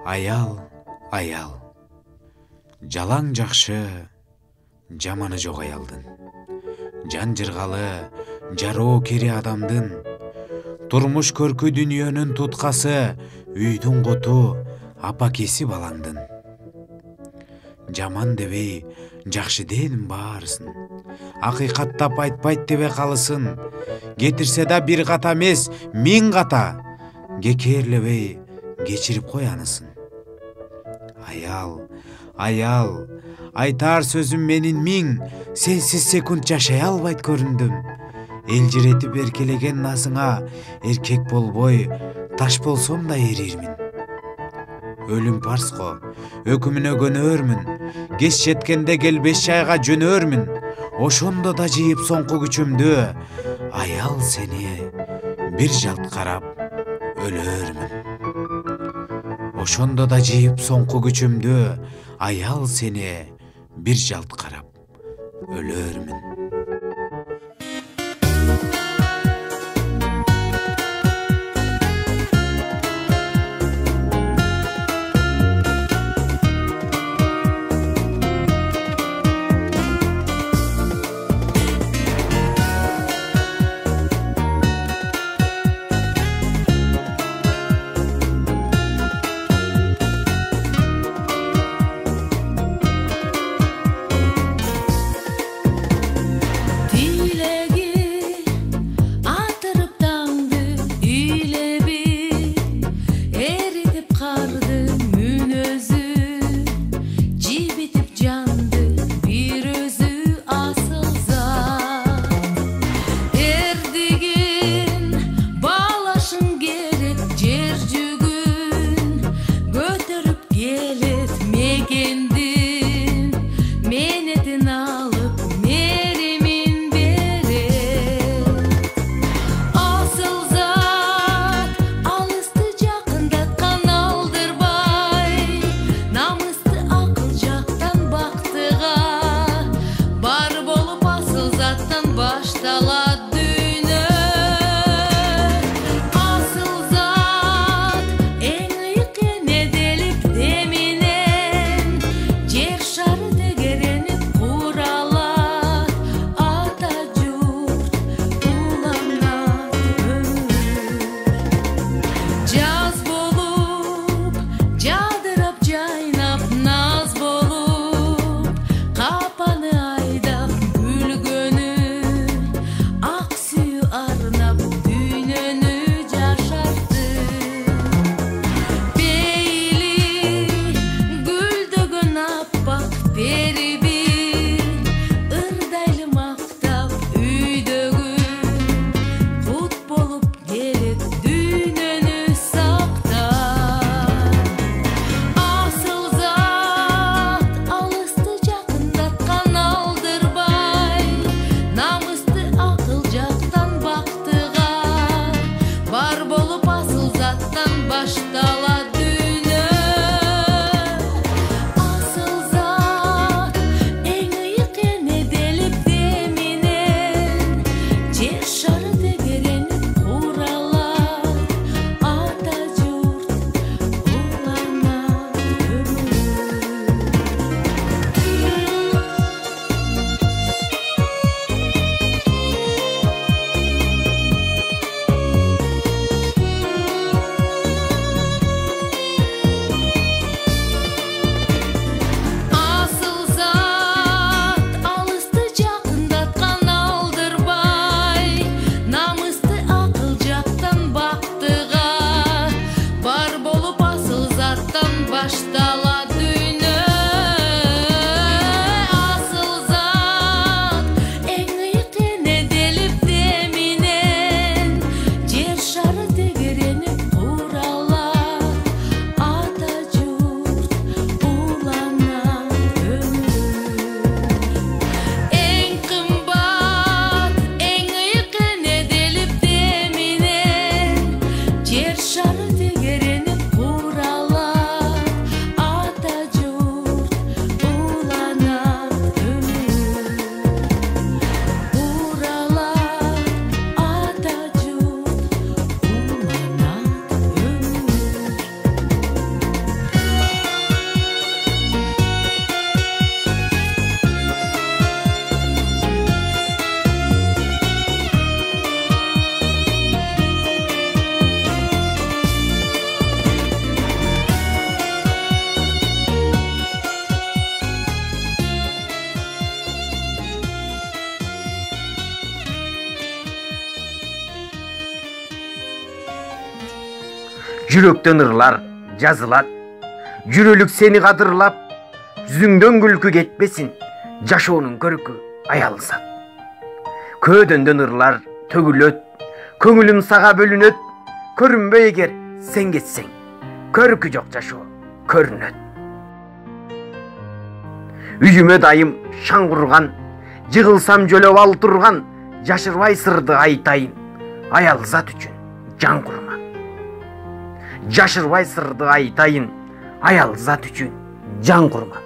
Аял, аял. Жалаң жакшы, жаманы жок аялдын. Жан жыргалы, жароо кере адамдын. Турмуш көркү дүнүйөнүн туткасы, үйдүн коту, апакеси балаңдын. Жаман дебей, жакшы дедим баарысын. Акыйкаттап айтпайт дебе калысын. Кетирсе да бир ката эмес, 1000 ката. Кекерлебей, кечирип кой анысын. Аял, аял, айтар сөзүм менин 1000, сенсиз секунд жашай албайт көрүндүм. Элжиретип эркелеген насыңа эркек болбой, таш болсом да эрирмин. Өлүм парско, өкүмүнө көнөөрмүн. Кеч жеткенде кел 5 жайга жөнөөрмүн. Ошондо да жыйып соңку күчүмдү, аял сени бир жалт карап өлөөрмүн. Ошондо да жыйып соңку күчүмдү, аял сени бир жалт карап өлөөрмүн. Жүрөктөн ырлар жазылат, жүрөлүк сени кадырлап, жүзүңдөн күлкү кетпесин, жашоонун көркү аялсат. Көөдөндөн ырлар төгүлөт, көңүлүм сага бөлүнөт, көрүнбөй эгер сен кетсең, көркү жок жашоо көрүнөт. Үйүмө дайым шаң курган, жыгылсам жөлөп ал турган, жашырбай сырды айтайын, аялзат үчүн жан курман. Жашырбай сырды айтайын, аялзат үчүн жан курман.